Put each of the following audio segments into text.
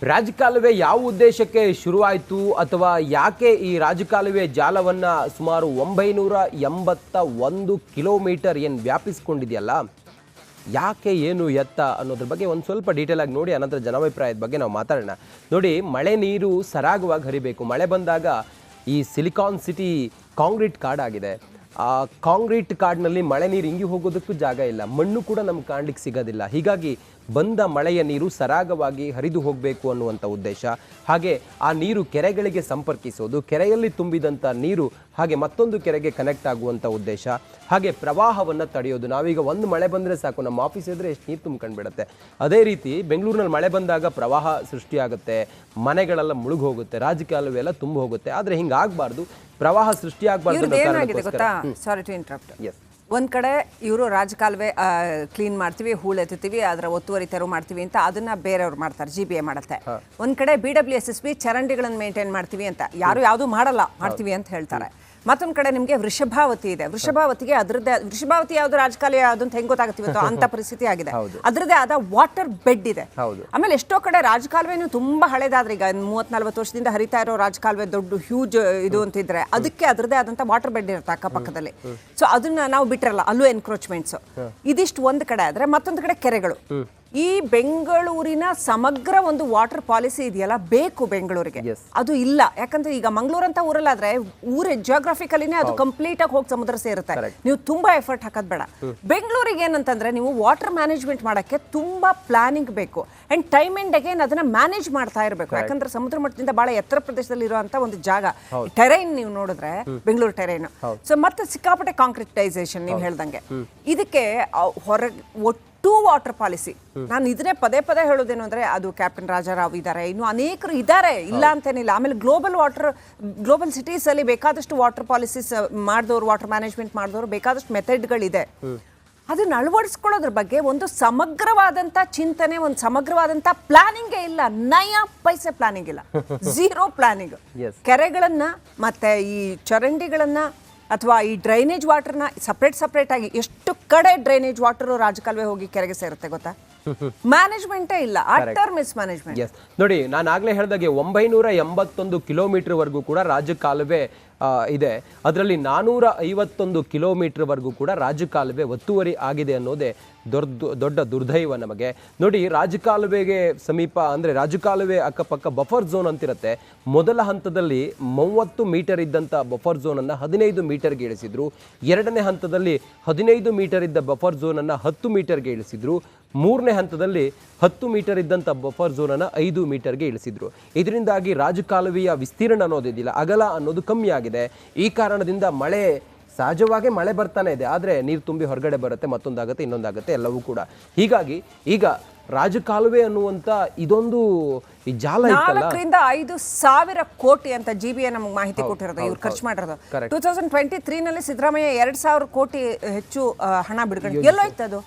ರಾಜಕಾಲುವೆ ಯಾವ ಉದ್ದೇಶಕ್ಕೆ ಶುರುವಾಯಿತು ಅಥವಾ ಯಾಕೆ ಈ ರಾಜಕಾಲುವೆ ಜಾಲವನ್ನು ಸುಮಾರು 981 ಕಿಲೋಮೀಟರ್ ಏನು ವ್ಯಾಪಿಸ್ಕೊಂಡಿದೆಯಲ್ಲ, ಯಾಕೆ ಏನು ಎತ್ತ ಅನ್ನೋದ್ರ ಬಗ್ಗೆ ಒಂದು ಸ್ವಲ್ಪ ಡೀಟೇಲ್ ಆಗಿ ನೋಡಿ, ಅನಂತರ ಜನಾಭಿಪ್ರಾಯದ ಬಗ್ಗೆ ನಾವು ಮಾತಾಡೋಣ. ನೋಡಿ, ಮಳೆ ನೀರು ಸರಾಗವಾಗಿ ಹರಿಬೇಕು. ಮಳೆ ಬಂದಾಗ ಈ ಸಿಲಿಕಾನ್ ಸಿಟಿ ಕಾಂಕ್ರೀಟ್ ಕಾಡಾಗಿದೆ. ಆ ಕಾಂಕ್ರೀಟ್ ಕಾಡಿನಲ್ಲಿ ಮಳೆ ನೀರು ಹಿಂಗಿ ಹೋಗೋದಕ್ಕೂ ಜಾಗ ಇಲ್ಲ, ಮಣ್ಣು ಕೂಡ ನಮ್ಗೆ ಕಾಣಲಿಕ್ಕೆ ಸಿಗೋದಿಲ್ಲ. ಹೀಗಾಗಿ ಬಂದ ಮಳೆಯ ನೀರು ಸರಾಗವಾಗಿ ಹರಿದು ಹೋಗಬೇಕು ಅನ್ನುವಂಥ ಉದ್ದೇಶ. ಹಾಗೆ ಆ ನೀರು ಕೆರೆಗಳಿಗೆ ಸಂಪರ್ಕಿಸೋದು, ಕೆರೆಯಲ್ಲಿ ತುಂಬಿದಂಥ ನೀರು ಹಾಗೆ ಮತ್ತೊಂದು ಕೆರೆಗೆ ಕನೆಕ್ಟ್ ಆಗುವಂಥ ಉದ್ದೇಶ. ಹಾಗೆ ಪ್ರವಾಹವನ್ನು ತಡೆಯೋದು. ನಾವೀಗ ಒಂದು ಮಳೆ ಬಂದರೆ ಸಾಕು, ನಮ್ಮ ಆಫೀಸ್ ಇದ್ದರೆ ಎಷ್ಟು ನೀರು ತುಂಬ್ಕೊಂಡ್ಬಿಡುತ್ತೆ. ಅದೇ ರೀತಿ ಬೆಂಗಳೂರಿನಲ್ಲಿ ಮಳೆ ಬಂದಾಗ ಪ್ರವಾಹ ಸೃಷ್ಟಿಯಾಗುತ್ತೆ, ಮನೆಗಳೆಲ್ಲ ಮುಳುಗಿ ಹೋಗುತ್ತೆ, ರಾಜಕಾಲುವೆ ಎಲ್ಲ ತುಂಬ ಹೋಗುತ್ತೆ. ಆದರೆ ಹಿಂಗಾಗಬಾರ್ದು, ಪ್ರವಾಹ ಸೃಷ್ಟಿಯಾಗಬಾರ್ದು. Sorry to interrupt. ಒಂದ್ ಕಡೆ ಇವರು ರಾಜಕಾಲುವೆ ಕ್ಲೀನ್ ಮಾಡ್ತೀವಿ, ಹೂಳು ಎತ್ತುತ್ತೀವಿ, ಅದರ ಒತ್ತುವರಿ ತೆರವು ಮಾಡ್ತೀವಿ ಅಂತ ಅದನ್ನ ಬೇರೆಯವ್ರು ಮಾಡ್ತಾರೆ, GBA ಮಾಡುತ್ತೆ. ಒಂದ್ ಕಡೆ BWSSB ಚರಂಡಿಗಳನ್ನು ಮೇಂಟೈನ್ ಮಾಡ್ತೀವಿ ಅಂತ, ಯಾರು ಯಾವುದು ಮಾಡಲ್ಲ, ಮಾಡ್ತೀವಿ ಅಂತ ಹೇಳ್ತಾರೆ. ಮತ್ತೊಂದ್ ಕಡೆ ನಿಮಗೆ ವೃಷಭಾವತಿ ಇದೆ. ವೃಷಭಾವತಿಗೆ ಅದ್ರದ್ದೇ, ವೃಷಭಾವತಿ ಯಾವ್ದು ರಾಜಕಾಲುವೆ ಯಾವ್ದು ಅಂತ ಹೆಂಗ್ ಗೊತ್ತಾಗುತ್ತಿವತ್ತು ಅಂತ ಪರಿಸ್ಥಿತಿ ಆಗಿದೆ. ಅದ್ರದ್ದೇ ಆದ ವಾಟರ್ ಬೆಡ್ ಇದೆ. ಆಮೇಲೆ ಎಷ್ಟೋ ಕಡೆ ರಾಜಕಾಲುವೆ ತುಂಬಾ ಹಳೇದಾದ್ರೆ, ಈಗ 30-40 ವರ್ಷದಿಂದ ಹರಿತಾ ಇರೋ ರಾಜಕಾಲುವೆ ದೊಡ್ಡ ಹ್ಯೂಜ್ ಇದು ಅಂತಿದ್ರೆ ಅದಕ್ಕೆ ಅದ್ರದ್ದೇ ಆದಂತ ವಾಟರ್ ಬೆಡ್ ಇರುತ್ತೆ ಅಕ್ಕಪಕ್ಕದಲ್ಲಿ. ಸೊ ಅದನ್ನ ನಾವು ಬಿಟ್ಟಿರಲ್ಲ, ಅಲ್ಲೂ ಎನ್ಕ್ರೋಚ್ಮೆಂಟ್ಸ್. ಇದಿಷ್ಟು ಒಂದ್ ಕಡೆ ಆದ್ರೆ, ಮತ್ತೊಂದು ಕಡೆ ಕೆರೆಗಳು. ಈ ಬೆಂಗಳೂರಿನ ಸಮಗ್ರ ಒಂದು ವಾಟರ್ ಪಾಲಿಸಿ ಇದೆಯಲ್ಲ, ಬೇಕು ಬೆಂಗಳೂರಿಗೆ. ಅದು ಇಲ್ಲ. ಯಾಕಂದ್ರೆ ಈಗ ಮಂಗಳೂರು ಅಂತ ಊರಲ್ಲಾದ್ರೆ ಊರ ಜಿಯೋಗ್ರಫಿಕಲಿನೇ ಅದು ಕಂಪ್ಲೀಟ್ ಆಗಿ ಹೋಗಿ ಸಮುದ್ರ ಸೇರುತ್ತೆ. ನೀವು ತುಂಬಾ ಎಫರ್ಟ್ ಹಾಕೋದ್ ಬೇಡ. ಬೆಂಗಳೂರಿಗೆ ಏನಂತಂದ್ರೆ, ನೀವು ವಾಟರ್ ಮ್ಯಾನೇಜ್ಮೆಂಟ್ ಮಾಡಕ್ಕೆ ತುಂಬಾ ಪ್ಲಾನಿಂಗ್ ಬೇಕು ಅಂಡ್ ಟೈಮ್ ಅಂಡ್ ಅಗೇನ್ ಅದನ್ನ ಮ್ಯಾನೇಜ್ ಮಾಡ್ತಾ ಇರಬೇಕು. ಯಾಕಂದ್ರೆ ಸಮುದ್ರ ಮಟ್ಟದಿಂದ ಬಹಳ ಎತ್ತರ ಪ್ರದೇಶದಲ್ಲಿ ಇರುವಂತ ಒಂದು ಜಾಗ. ಟೆರೈನ್ ನೀವು ನೋಡಿದ್ರೆ ಬೆಂಗಳೂರು ಟೆರೈನ್, ಸೊ ಮತ್ತೆ ಸಿಕ್ಕಾಪಟ್ಟೆ ಕಾಂಕ್ರಿಟೈಸೇಷನ್ ನೀವು ಹೇಳ್ದಂಗೆ. ಇದಕ್ಕೆ ಒಟ್ಟು ವಾಟರ್ ಪಾಲಿಸಿ, ನಾನು ಇದನ್ನೇ ಪದೇ ಪದೇ ಹೇಳೋದೇನು ಅಂದ್ರೆ, ಅದು ಕ್ಯಾಪ್ಟನ್ ರಾಜಾರಾವ್ ಇದ್ದಾರೆ, ಇನ್ನು ಅನೇಕರು ಇದ್ದಾರೆ, ಇಲ್ಲ ಅಂತೇನಿಲ್ಲ. ಆಮೇಲೆ ಗ್ಲೋಬಲ್ ಸಿಟೀಸ್ ಅಲ್ಲಿ ಬೇಕಾದಷ್ಟು ವಾಟರ್ ಪಾಲಿಸೀಸ್ ಮಾಡಿದವರು, ವಾಟರ್ ಮ್ಯಾನೇಜ್ಮೆಂಟ್ ಮಾಡಿದವರು ಬೇಕಾದಷ್ಟು ಮೆಥಡ್ಗಳಿದೆ. ಅದನ್ನ ಅಳವಡಿಸ್ಕೊಳ್ಳೋದ್ರ ಬಗ್ಗೆ ಒಂದು ಸಮಗ್ರವಾದಂತ ಚಿಂತನೆ, ಒಂದು ಸಮಗ್ರವಾದಂತ ಪ್ಲಾನಿಂಗೇ ಇಲ್ಲ. ನಯ ಪೈಸೆ ಪ್ಲಾನಿಂಗ್ ಇಲ್ಲ, ಝೀರೋ ಪ್ಲಾನಿಂಗ್. ಕೆರೆಗಳನ್ನ ಮತ್ತೆ ಈ ಚರಂಡಿಗಳನ್ನ ಅಥವಾ ಈ ಡ್ರೈನೇಜ್ ವಾಟರ್ನ ಸಪ್ರೇಟ್ ಆಗಿ, ಎಷ್ಟು ಕಡೆ ಡ್ರೈನೇಜ್ ವಾಟರ್ ರಾಜಕಾಲುವೆ ಹೋಗಿ ಕೆರೆಗೆ ಸೇರುತ್ತೆ ಗೊತ್ತಾ? ಮ್ಯಾನೇಜ್ಮೆಂಟೇ ಇಲ್ಲ, ಅಟರ್ ಮಿಸ್ ಮ್ಯಾನೇಜ್ಮೆಂಟ್. ನೋಡಿ, ನಾನು ಆಗ್ಲೇ ಹೇಳಿದಾಗೆ 981 ಕಿಲೋಮೀಟರ್ ವರೆಗೂ ಕೂಡ ರಾಜಕಾಲುವೆ ಇದೆ. ಅದರಲ್ಲಿ 451 ಕಿಲೋಮೀಟರ್ ವರೆಗೂ ಕೂಡ ರಾಜಕಾಲುವೆ ಒತ್ತುವರಿ ಆಗಿದೆ ಅನ್ನೋದೇ ದೊಡ್ಡ ದುರ್ದೈವ ನಮಗೆ. ನೋಡಿ, ರಾಜಕಾಲುವೆಗೆ ಸಮೀಪ ಅಂದರೆ ರಾಜಕಾಲುವೆ ಅಕ್ಕಪಕ್ಕ ಬಫರ್ ಝೋನ್ ಅಂತಿರುತ್ತೆ. ಮೊದಲ ಹಂತದಲ್ಲಿ 30 ಮೀಟರ್ ಇದ್ದಂಥ ಬಫರ್ ಝೋನನ್ನು 15 ಮೀಟರ್ಗೆ ಇಳಿಸಿದ್ರು. ಎರಡನೇ ಹಂತದಲ್ಲಿ 15 ಮೀಟರ್ ಇದ್ದ ಬಫರ್ ಝೋನನ್ನು 10 ಮೀಟರ್ಗೆ ಇಳಿಸಿದ್ರು. ಮೂರನೇ ಹಂತದಲ್ಲಿ 10 ಮೀಟರ್ ಇದ್ದಂಥ ಬಫರ್ ಝೋನನ್ನು 5 ಮೀಟರ್ಗೆ ಇಳಿಸಿದ್ರು. ಇದರಿಂದಾಗಿ ರಾಜಕಾಲುವೆಯ ವಿಸ್ತೀರ್ಣ ಅನ್ನೋದಿಲ್ಲ, ಅಗಲ ಅನ್ನೋದು ಕಮ್ಮಿ ಆಗಿದೆ. ಈ ಕಾರಣದಿಂದ ಸಹಜವಾಗಿ ಮಳೆ ಬರ್ತಾನೆ ಇದೆ, ಆದರೆ ನೀರು ತುಂಬಿ ಹೊರಗಡೆ ಬರುತ್ತೆ, ಮತ್ತೊಂದಾಗುತ್ತೆ, ಇನ್ನೊಂದಾಗುತ್ತೆ, ಎಲ್ಲವೂ ಕೂಡ. ಹೀಗಾಗಿ ಈಗ ರಾಜಕಾಲುವೆ ಅನ್ನುವಂಥ ಇದೊಂದು ಈ ಜಾಲ 4,000-5,000 ಕೋಟಿ ಅಂತ GBA ನಮಗೆ ಮಾಹಿತಿ ಕೊಟ್ಟಿರೋದು, ಇವ್ರು ಖರ್ಚು ಮಾಡಿರೋದು. 2023 ನಲ್ಲಿ ಸಿದ್ದರಾಮಯ್ಯ 2,000 ಕೋಟಿ ಹೆಚ್ಚು ಹಣ ಬಿಡುಗಡೆ. ಎಲ್ಲೋಯ್ತು ಅದು?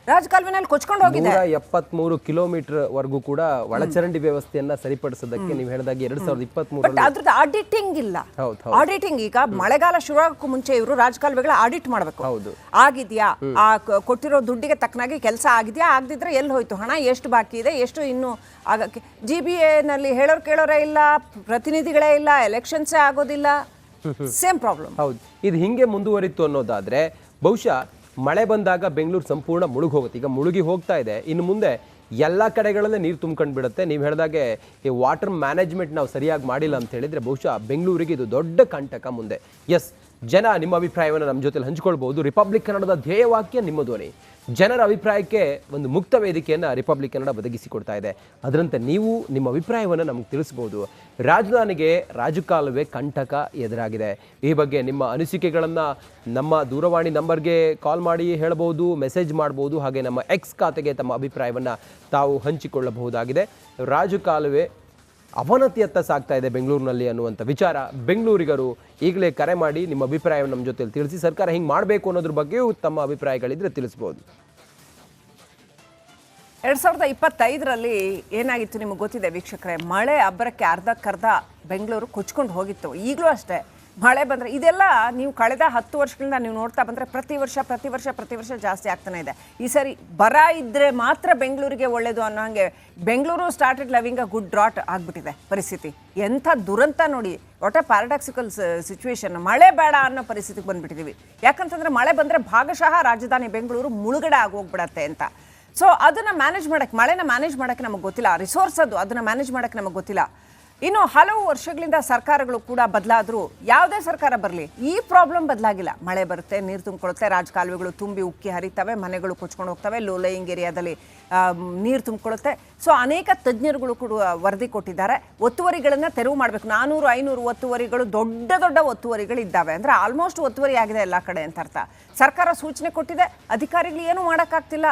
ರಾಜಕಾಲುವೆನಲ್ಲಿ ಕೊಚ್ಕೊಂಡು ಹೋಗಿದೆ. 173 ಕಿಲೋಮೀಟರ್ ವರೆಗೂ ಕೂಡ ಒಳಚರಂಡಿ ವ್ಯವಸ್ಥೆಯನ್ನ ಸರಿಪಡಿಸೋದಕ್ಕೆ ನೀವು ಹೇಳಿದಾಗ 2023 ಅದ್ರದ್ದು ಆಡಿಟಿಂಗ್ ಇಲ್ಲ. ಆಡಿಟಿಂಗ್ ಈಗ ಮಳೆಗಾಲ ಶುರುವಾಗಕ್ಕೂ ಮುಂಚೆ ಇವರು ರಾಜಕಾಲುವೆಗಳ ಆಡಿಟ್ ಮಾಡಬೇಕು. ಆಗಿದ್ಯಾ, ಆ ಕೊಟ್ಟಿರೋ ದುಡ್ಡಿಗೆ ತಕ್ಕನಾಗಿ ಕೆಲಸ ಆಗಿದ್ಯಾ, ಆಗದಿದ್ರೆ ಎಲ್ಲಿ ಹೋಯ್ತು ಹಣ, ಎಷ್ಟು ಬಾಕಿ ಇದೆ, ಎಷ್ಟು ಇನ್ನು ಆಗಕ್ಕೆ. GBA ನಲ್ಲಿ ಹೇಳೋರು ಕೇಳೋರೇ ಇಲ್ಲ, ಪ್ರತಿನಿಧಿಗಳೇ ಇಲ್ಲ, ಎಲೆಕ್ಷನ್ಸೇ ಆಗೋದಿಲ್ಲ. Same problem. ಹೌದು, ಇದು ಹಿಂಗೆ ಮುಂದುವರಿತು ಅನ್ನೋದಾದ್ರೆ ಬಹುಶಃ ಮಳೆ ಬಂದಾಗ ಬೆಂಗಳೂರು ಸಂಪೂರ್ಣ ಮುಳುಗಿ ಹೋಗುತ್ತೆ. ಈಗ ಮುಳುಗಿ ಹೋಗ್ತಾ ಇದೆ, ಇನ್ನು ಮುಂದೆ ಎಲ್ಲ ಕಡೆಗಳಲ್ಲೇ ನೀರು ತುಂಬ್ಕೊಂಡು ಬಿಡುತ್ತೆ. ನೀವು ಹೇಳಿದಾಗೆ ಈ ವಾಟರ್ ಮ್ಯಾನೇಜ್ಮೆಂಟ್ ನಾವು ಸರಿಯಾಗಿ ಮಾಡಿಲ್ಲ ಅಂತ ಹೇಳಿದರೆ ಬಹುಶಃ ಬೆಂಗಳೂರಿಗೆ ಇದು ದೊಡ್ಡ ಕಂಟಕ ಮುಂದೆ. ಎಸ್, ಜನ ನಿಮ್ಮ ಅಭಿಪ್ರಾಯವನ್ನು ನಮ್ಮ ಜೊತೆಲಿ ಹಂಚಿಕೊಳ್ಬಹುದು. ರಿಪಬ್ಲಿಕ್ ಕನ್ನಡದ ಧ್ಯೇಯವಾಕ್ಯ ನಿಮ್ಮ ಧ್ವನಿ. ಜನರ ಅಭಿಪ್ರಾಯಕ್ಕೆ ಒಂದು ಮುಕ್ತ ವೇದಿಕೆಯನ್ನು ರಿಪಬ್ಲಿಕ್ ಕನ್ನಡ ಒದಗಿಸಿಕೊಡ್ತಾ ಇದೆ. ಅದರಂತೆ ನೀವು ನಿಮ್ಮ ಅಭಿಪ್ರಾಯವನ್ನು ನಮಗೆ ತಿಳಿಸ್ಬೋದು. ರಾಜಧಾನಿಗೆ ರಾಜಕಾಲುವೆ ಕಂಟಕ ಎದುರಾಗಿದೆ. ಈ ಬಗ್ಗೆ ನಿಮ್ಮ ಅನಿಸಿಕೆಗಳನ್ನು ನಮ್ಮ ದೂರವಾಣಿ ನಂಬರ್ಗೆ ಕಾಲ್ ಮಾಡಿ ಹೇಳಬಹುದು, ಮೆಸೇಜ್ ಮಾಡ್ಬೋದು. ಹಾಗೆ ನಮ್ಮ ಎಕ್ಸ್ ಖಾತೆಗೆ ತಮ್ಮ ಅಭಿಪ್ರಾಯವನ್ನು ತಾವು ಹಂಚಿಕೊಳ್ಳಬಹುದಾಗಿದೆ. ರಾಜಕಾಲುವೆ ಅವನತಿಯತ್ತ ಸಾಗ್ತಾ ಇದೆ ಬೆಂಗಳೂರಿನಲ್ಲಿ ಅನ್ನುವಂಥ ವಿಚಾರ ಬೆಂಗಳೂರಿಗರು ಈಗಲೇ ಕರೆ ಮಾಡಿ ನಿಮ್ಮ ಅಭಿಪ್ರಾಯವನ್ನು ನಮ್ಮ ಜೊತೆಲಿ ತಿಳಿಸಿ. ಸರ್ಕಾರ ಹಿಂಗೆ ಮಾಡಬೇಕು ಅನ್ನೋದ್ರ ಬಗ್ಗೆಯೂ ತಮ್ಮ ಅಭಿಪ್ರಾಯಗಳಿದ್ರೆ ತಿಳಿಸ್ಬೋದು. 2025ರಲ್ಲಿ ಏನಾಗಿತ್ತು ನಿಮಗೆ ಗೊತ್ತಿದೆ ವೀಕ್ಷಕರೇ? ಮಳೆ ಅಬ್ಬರಕ್ಕೆ ಅರ್ಧಕ್ಕರ್ಧ ಬೆಂಗಳೂರು ಕೊಚ್ಕೊಂಡು ಹೋಗಿತ್ತು. ಈಗಲೂ ಅಷ್ಟೇ ಮಳೆ ಬಂದರೆ ಇದೆಲ್ಲ ನೀವು ಕಳೆದ 10 ವರ್ಷಗಳಿಂದ ನೀವು ನೋಡ್ತಾ ಬಂದರೆ ಪ್ರತಿ ವರ್ಷ ಜಾಸ್ತಿ ಆಗ್ತಾನೆ ಇದೆ. ಈ ಸರಿ ಬರ ಇದ್ದರೆ ಮಾತ್ರ ಬೆಂಗಳೂರಿಗೆ ಒಳ್ಳೇದು ಅನ್ನೋ ಹಾಗೆ Bengaluru started loving a good drought ಆಗಿಬಿಟ್ಟಿದೆ ಪರಿಸ್ಥಿತಿ. ಎಂಥ ದುರಂತ ನೋಡಿ, ವಾಟ್ ಅ ಪ್ಯಾರಾಡಾಕ್ಸಿಕಲ್ ಸಿಚುವೇಶನ್. ಮಳೆ ಬೇಡ ಅನ್ನೋ ಪರಿಸ್ಥಿತಿಗೆ ಬಂದುಬಿಟ್ಟಿದ್ದೀವಿ. ಯಾಕಂತಂದರೆ ಮಳೆ ಬಂದರೆ ಭಾಗಶಃ ರಾಜಧಾನಿ ಬೆಂಗಳೂರು ಮುಳುಗಡೆ ಆಗೋಗ್ಬಿಡತ್ತೆ ಅಂತ. ಸೊ ಅದನ್ನು ಮ್ಯಾನೇಜ್ ಮಾಡೋಕ್ಕೆ, ಮಳೆನ ಮ್ಯಾನೇಜ್ ಮಾಡೋಕ್ಕೆ ನಮಗೆ ಗೊತ್ತಿಲ್ಲ, ರಿಸೋರ್ಸ್ ಅದನ್ನು ಮ್ಯಾನೇಜ್ ಮಾಡೋಕ್ಕೆ ನಮಗೆ ಗೊತ್ತಿಲ್ಲ. ಇನ್ನು ಹಲವು ವರ್ಷಗಳಿಂದ ಸರ್ಕಾರಗಳು ಕೂಡ ಬದಲಾದರೂ ಯಾವುದೇ ಸರ್ಕಾರ ಬರಲಿ ಈ ಪ್ರಾಬ್ಲಮ್ ಬದಲಾಗಿಲ್ಲ. ಮಳೆ ಬರುತ್ತೆ, ನೀರು ತುಂಬಿಕೊಳ್ಳುತ್ತೆ, ರಾಜಕಾಲುವೆಗಳು ತುಂಬಿ ಉಕ್ಕಿ ಹರಿತವೆ, ಮನೆಗಳು ಕೊಚ್ಕೊಂಡು ಹೋಗ್ತವೆ, ಲೋ ಲೈಯಿಂಗ್ ಏರಿಯಾದಲ್ಲಿ ನೀರು ತುಂಬಿಕೊಳ್ಳುತ್ತೆ. ಸೊ ಅನೇಕ ತಜ್ಞರುಗಳು ಕೂಡ ವರದಿ ಕೊಟ್ಟಿದ್ದಾರೆ. ಒತ್ತುವರಿಗಳನ್ನು ತೆರವು ಮಾಡಬೇಕು. 400-500 ಒತ್ತುವರಿಗಳು, ದೊಡ್ಡ ದೊಡ್ಡ ಒತ್ತುವರಿಗಳು ಇದ್ದಾವೆ. ಅಂದರೆ ಆಲ್ಮೋಸ್ಟ್ ಒತ್ತುವರಿ ಆಗಿದೆ ಎಲ್ಲ ಕಡೆ ಅಂತ ಅರ್ಥ. ಸರ್ಕಾರ ಸೂಚನೆ ಕೊಟ್ಟಿದೆ, ಅಧಿಕಾರಿಗಳು ಏನೂ ಮಾಡೋಕ್ಕಾಗ್ತಿಲ್ಲ.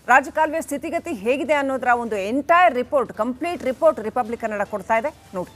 ರಾಜಕಾಲುವೆ ಸ್ಥಿತಿಗತಿ ಹೇಗಿದೆ ಅನ್ನೋದರ ಒಂದು entire report, complete report republic Kannada ಕೊಡ್ತಾ ಇದೆ ನೋಡಿ.